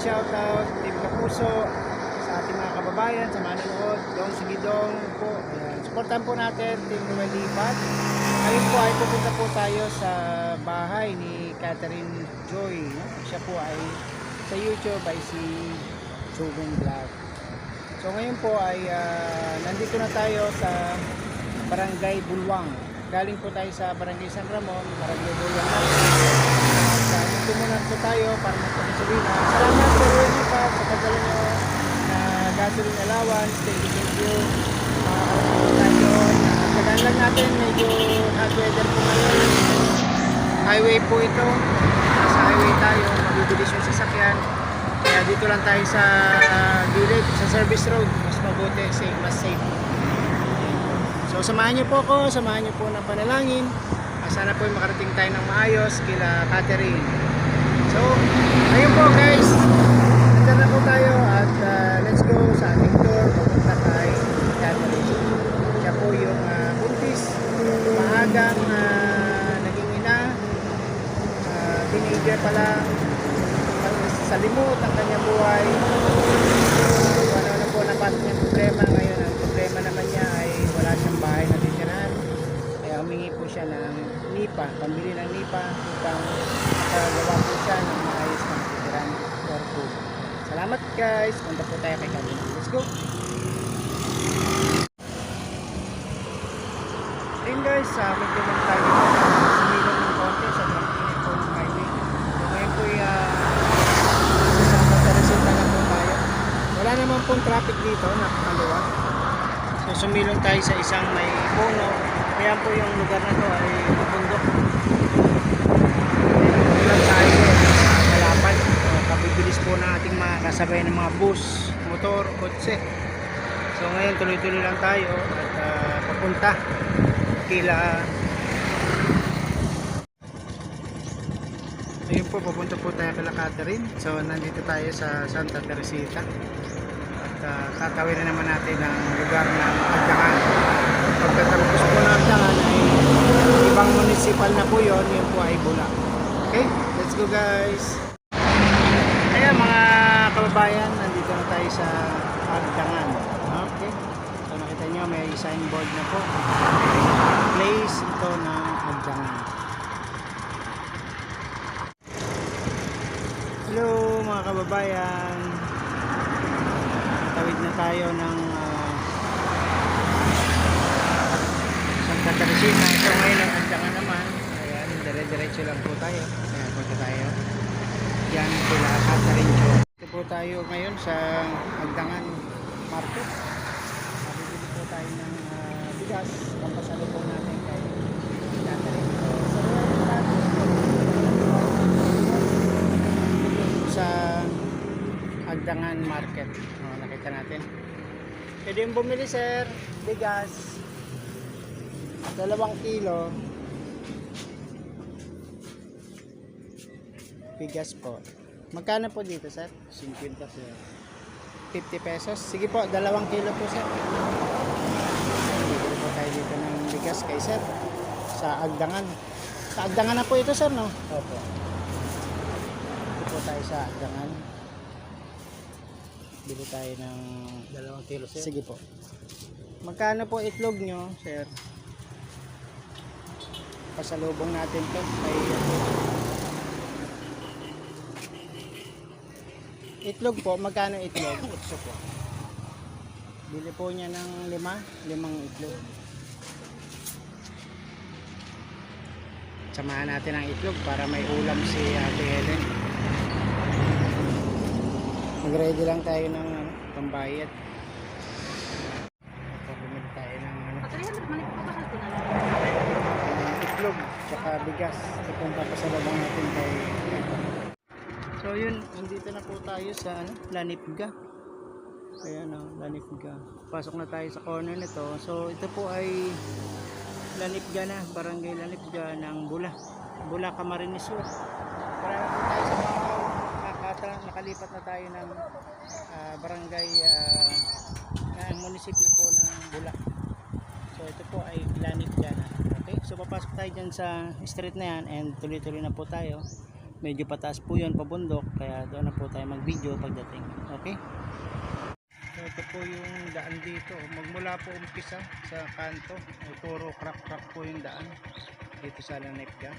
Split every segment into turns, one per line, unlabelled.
shoutout, Team Kapuso, sa ating mga kababayan, sa mga nanonood, Dong Sigidong po. Ayan, supportan po natin, Team Lumalipat. Ngayon po ay pupunta po tayo sa bahay ni Catherine Joy. No? Siya po ay sa YouTube ay si Joven Vlog. So ngayon po ay nandito na tayo sa Barangay Bulwang. Galing po tayo sa Barangay San Ramon, Barangay Bulwang na. Dito muna po tayo para magpagasolina. Salamat sa Rosie pa sa pagdala nyo na gasoline allowance. Thank you. Makakarating po tayo. Tagaan lang natin, medyo hot weather po ngayon. Highway po ito. Sa highway tayo, mabibilis yung sasakyan. Kaya dito lang tayo sa gilid, sa service road. Mas mabuti, mas safe. So samahan niyo po ako, samahan niyo po ng panalangin. Sana po makarating tayo ng maayos kila Catherine. So, ayun po guys, nandyan na po tayo at let's go sa ating tour papunta kay Catherine. Siya po yung buntis, maagang naging ina, teenager pa lang, sa limot ang kanyang buhay. So, ano na po napat niyang problema ngayon. Ang problema naman niya ay wala siyang bahay na titirahan. Kaya humingi po siya ng nipa, pambili ng nipa upang makagawa po siya ng maayos na titirahan or food. Salamat guys, punta po tayo kay Catherine. Let's go! Ayun guys, medyo lang tayo sumilong ng konti sa traffic po ng highway. So ngayon po resulta lang po tayo. Wala naman pong traffic dito, nakakaliwa. So sumilong tayo sa isang may puno. Kaya po yung lugar na to ay mabundok. Ulan tayo, malapad. Kabibilis po ng ating mga kasabay ng mga bus, motor, kotse. So ngayon tuloy-tuloy lang tayo at papunta kila. Ayun po, papunta po tayo kila Catherine. So nandito tayo sa Santa Teresita. At tatawin na naman natin ang lugar ng Agdangan. Pagkatapos po ng Agdangan ay ibang municipal na po yun. Yun po ay Bula. Okay, let's go guys. Ayan mga kababayan, nandito na tayo sa Agdangan. Okay, so nakita nyo may signboard na po. Place ito ng Agdangan. Hello mga kababayan, tawid na tayo ng Santa Teresita. So ngayon ang Agdangan naman. Ayan, dire-diretso lang po tayo. Ayan, punta tayo yan sila Catherine Jo. Ito po tayo ngayon sa Agdangan Market. Bibili po tayo ng bigas. Pampasalubong natin kay Catherine. Sa Agdangan Market. Nakita natin. Pwede yung bumili sir. Bigas. 2 kilo. Bigas po. Magkano po dito sir?
50 sir.
50 pesos. Sige po, 2 kilo po sir. Bibili po tayo dito ng bigas kay sir. Sa Agdangan. Sa Agdangan na po ito sir no?
Opo.
Dito po tayo sa Agdangan. Bili tayo ng
2 kilo sir.
sige po. Magkano po itlog nyo, sir? Pasalubong natin to. May itlog po, magkano itlog? 8 po. Bili po niya ng 5 itlog. Samahan natin ang itlog para may ulam si Ate Helen. Mag-ready lang tayo ng pambayad. Bumili tayo ng itlog tsaka bigas. Ito pong papasalabang natin kay. So yun, nandito na po tayo sa Lanipga. Ayan o, Lanipga. Pasok na tayo sa corner nito. So ito po ay Lanipga na, Barangay Lanipga ng Bula. Bula, Camarines Sur. Para na po tayo sa mga nakalipat na tayo ng barangay ng munisipyo po ng Bula. So ito po ay Lanipga na. Okay, so papasok tayo dyan sa street na yan and tuloy-tuloy na po tayo
medyo pataas po yun pabundok, kaya doon na po tayo mag video pagdating. Okay,
So, ito po yung daan dito. Magmula po umpisa sa kanto. Puro crack po yung daan dito sa Lanepga.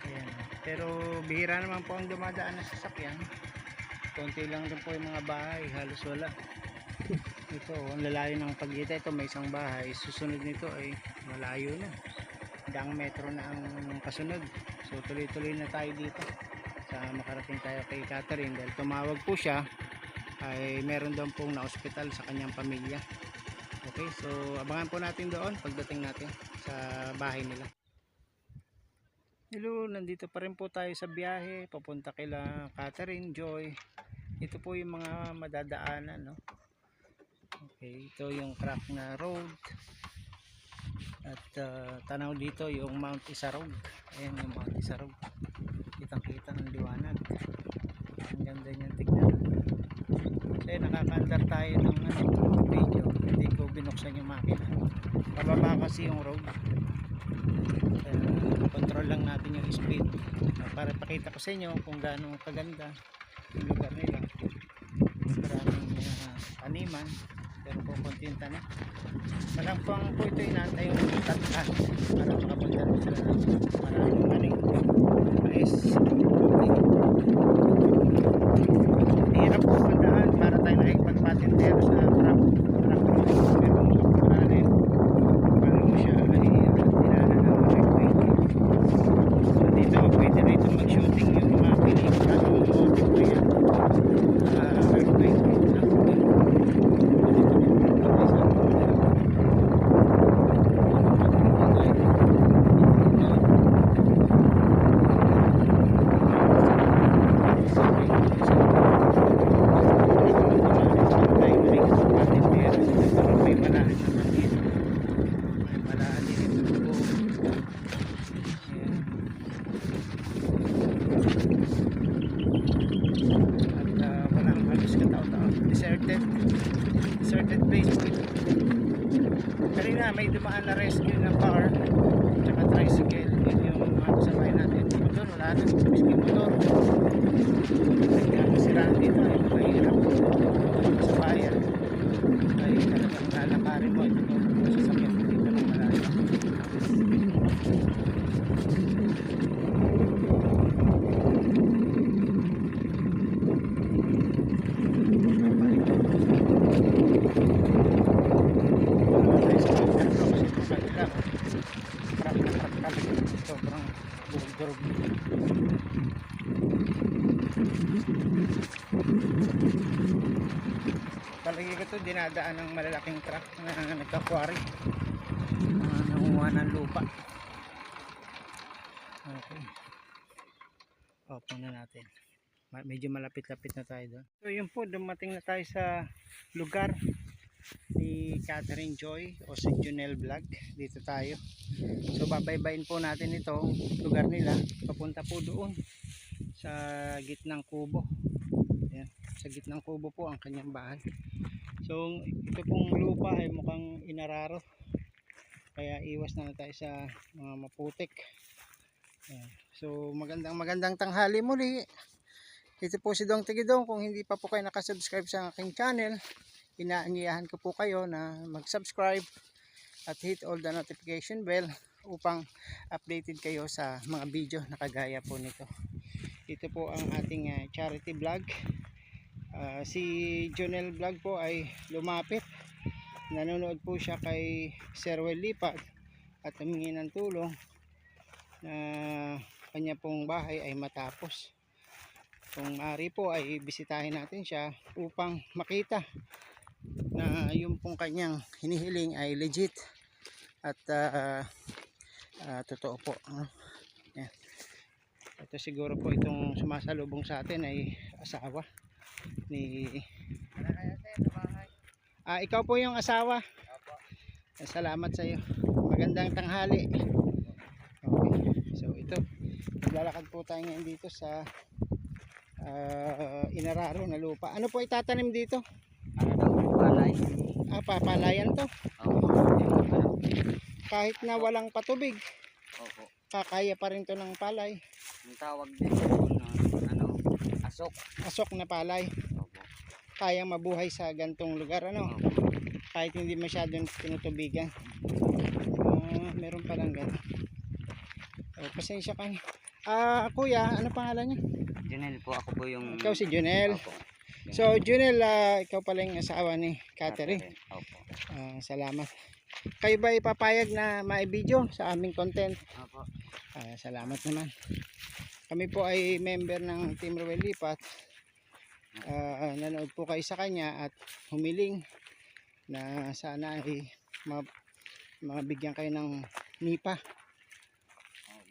Ayan. Pero bihira naman po ang dumadaan na sasakyan. Konti lang din po yung mga bahay. Halos wala. Ito, ang lalayo ng pagitan. Ito may isang bahay. Susunod nito ay malayo na. Daang metro na ang kasunod. So tuloy-tuloy na tayo dito. Sa makarating tayo kay Catherine. Dahil tumawag po siya, ay meron daw pong na-hospital sa kanyang pamilya. Okay, so abangan po natin doon pagdating natin sa bahay nila. Hello, nandito pa rin po tayo sa biyahe papunta kila Catherine, Joy. Ito po yung mga madadaanan, no? Okay, ito yung crack na road. At tanaw dito yung Mount Isarog. Ayan yung Mount Isarog. Kitang-kita ng liwanag. Ang ganda niyan tignan. Kasi nakakandar tayo ng video, hindi ko binuksan yung makina. Pababa kasi yung road. Control lang natin yung speed para pakita ko sa inyo kung gaano kaganda yung lugar nila. Maraming taniman, pero kukuntinta na. Malampang po ito inantay yung tatkan para makapunta rin sila ng maraming mais. Hirap po pandaan para tayo nakikipagpatintero sa truck. Pero marami paano mo siya ay dinaanan ng highway. So dito pwede na ito mag-shooting yung mga pelikula ng motive ko yan. Highway. Deserted place po ito. Kanina may dumaan na rescue na car tsaka tricycle. Yun yung mga sabay natin. Motor wala na, miski motor. Nagkakasiraan dito ay mahirap sa bayan. Ay talagang lalakarin mo ito kung sasakyan dito ng malayo. Sobrang burog-burog. Palagi ko ito dinadaan ng malalaking truck na nagka-quarry, nangunguha ng lupa. Okay, off na natin. Medyo malapit-lapit na tayo doon. So yun po, dumating na tayo sa lugar ni Catherine Joy o si Junel Vlog. Dito tayo. So babaybayin po natin ito lugar nila. Papunta po doon sa gitnang kubo. Ayan, sa gitnang kubo po ang kanyang bahay. So ito pong lupa ay mukhang inararo. Kaya iwas na tayo sa mga maputik. Ayan. So magandang tanghali muli. Ito po si Dong Tigidong. Kung hindi pa po kayo nakasubscribe sa aking channel, inaanyayahan ko po kayo na mag-subscribe at hit all the notification bell upang updated kayo sa mga video na kagaya po nito. Ito po ang ating charity vlog. Si Junel Vlog po ay lumapit. Nanonood po siya kay Sir Well Lipat at humingi ng tulong na kanya pong bahay ay matapos. Kung ari po ay bisitahin natin siya upang makita na yung pong kanyang hinihiling ay legit at totoo po. Yan. Ito siguro po itong sumasalubong sa atin ay asawa ni ikaw po yung asawa. Salamat sa iyo. Magandang tanghali. Okay. So ito, maglalakad po tayo ngayon dito sa inararo na lupa. Ano po itatanim dito?
palay.
Papalayan to. Kahit na walang patubig, kakaya pa rin to ng palay.
Ang tawag din po na asok.
Asok na palay.
Opo.
Kayang mabuhay sa gantong lugar, ano?
Opo.
Kahit hindi masyadong tinutubigan. Meron palang gano'n. Pasensya ka na. Kuya, ano pangalan niya?
Junel po, ako po yung...
Ikaw si Junel.
Opo.
So Junel, ikaw pala yung asawa ni Catherine.
Opo.
Salamat. Kayo ba ipapayag na ma-video sa aming content?
Opo.
Salamat naman. Kami po ay member ng Team Ruel Lipat. Nanood po kayo sa kanya at humiling na sana ay mabigyan kayo ng nipa.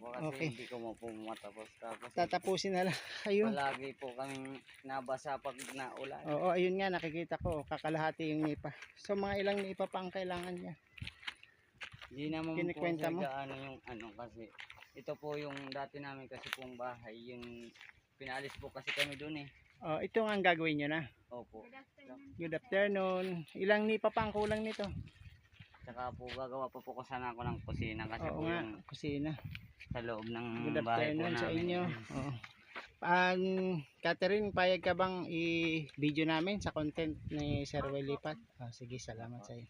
Opo, kasi
Okay.
hindi ko mo po matapos. Tapos
Tatapusin na lang. Ayun.
palagi po kaming nabasa pag naulan.
Oo, ayun nga, nakikita ko, kakalahati yung nipa. So mga ilang nipa pa ang kailangan niya?
Hindi naman po
Kinikwenta mo?
gaano yung kasi ito po yung dati namin kasi pong bahay, yung pinalis po kasi kami doon eh.
Ito nga ang gagawin nyo na.
Opo.
Good afternoon. Ilang nipa pa ang kulang nito?
Saka po gagawa pa po ko sana ako ng kusina kasi
Oo
po
nga,
yung
kusina.
sa loob ng
Good
bahay po
afternoon sa
namin.
inyo. Oo. Catherine, payag ka bang i-video namin sa content ni Sir Ruel Lipat? Sige, salamat sa iyo.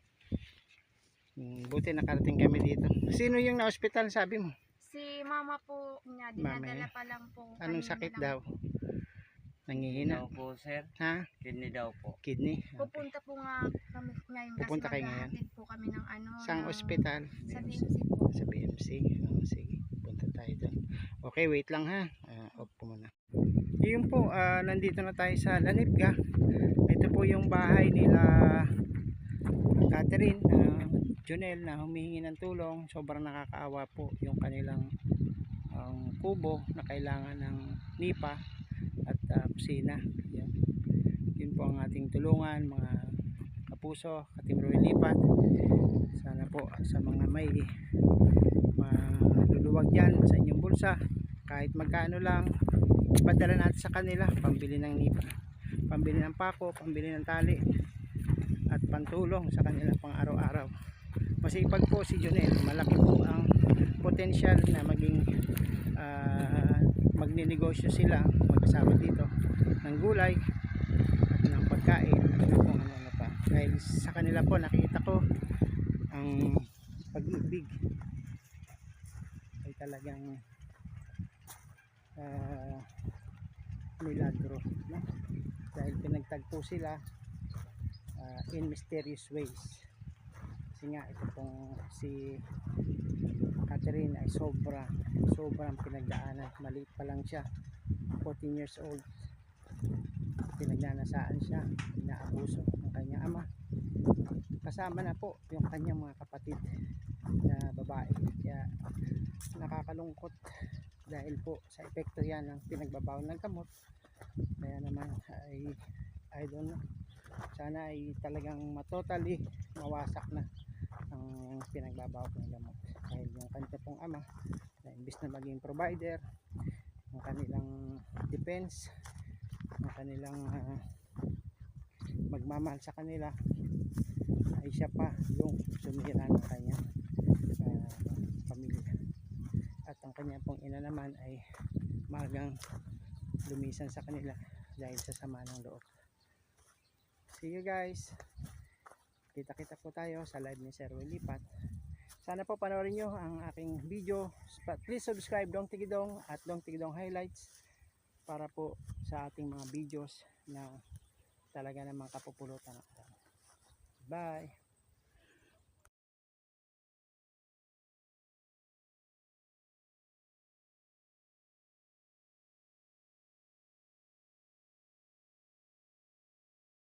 Buti nakarating kami dito. Sino yung na-hospital sabi mo?
Si mama po niya,
Mama
dinadala
niya.
pa lang po.
Anong
kanina
sakit
lang.
daw? Nangihina?
Daw po sir,
Ha?
kidney daw po.
Kidney?
Pupunta po nga kami ngayon kasi
Pupunta kayo ngayon?
maghahatid po kami ng ano.
Saan
ng-
hospital?
Sa BMC po.
Sa BMC. Sige, punta tayo doon. Okay, wait lang ha. Off ko muna. Yun po, nandito na tayo sa Lanipga. Ito po yung bahay nila Catherine, Junel, na humihingi ng tulong. Sobrang nakakaawa po yung kanilang kubo na kailangan ng nipa at kusina. Yun po ang ating tulungan, mga kapuso, ka-Team Ruel Lipat. Sana po sa mga may maluluwag dyan sa inyong bulsa, kahit magkano lang, ipadala natin sa kanila, pambili ng nipa, pambili ng pako, pambili ng tali, at pantulong sa kanila pang araw-araw. Masipag po si Junel, malaki po ang potential na maging magninegosyo sila magkasama dito ng gulay at ng pagkain at kung ano pa. Dahil sa kanila po nakita ko ang pag-ibig ay talagang milagro, no? Dahil pinagtagpo sila in mysterious ways. Kasi nga ito pong si Catherine ay sobrang pinagdaanan. Maliit pa lang siya, 14 years old, pinagnanasaan siya, inaabuso ng kanyang ama, kasama na po yung kanyang mga kapatid na babae. Kaya nakakalungkot dahil po sa epekto yan ng pinagbabawal ng gamot. Kaya naman ay I don't know, sana ay talagang totally mawasak na ang pinagbabawal ng gamot. Dahil yung kanya pong ama na imbis na maging provider ng kanilang defense, ng kanilang magmamahal sa kanila, ay siya pa yung sumira ng kanyang pamilya. At ang kanya pong ina naman ay magang lumisan sa kanila dahil sa sama ng loob. See you guys. Kita-kita po tayo sa live ni Sir Ruel Lipat. Sana po panoorin nyo ang aking video. Please subscribe Dong Tigidong at Dong Tigidong Highlights para po sa ating mga videos na talaga namang kapupulutan. Bye!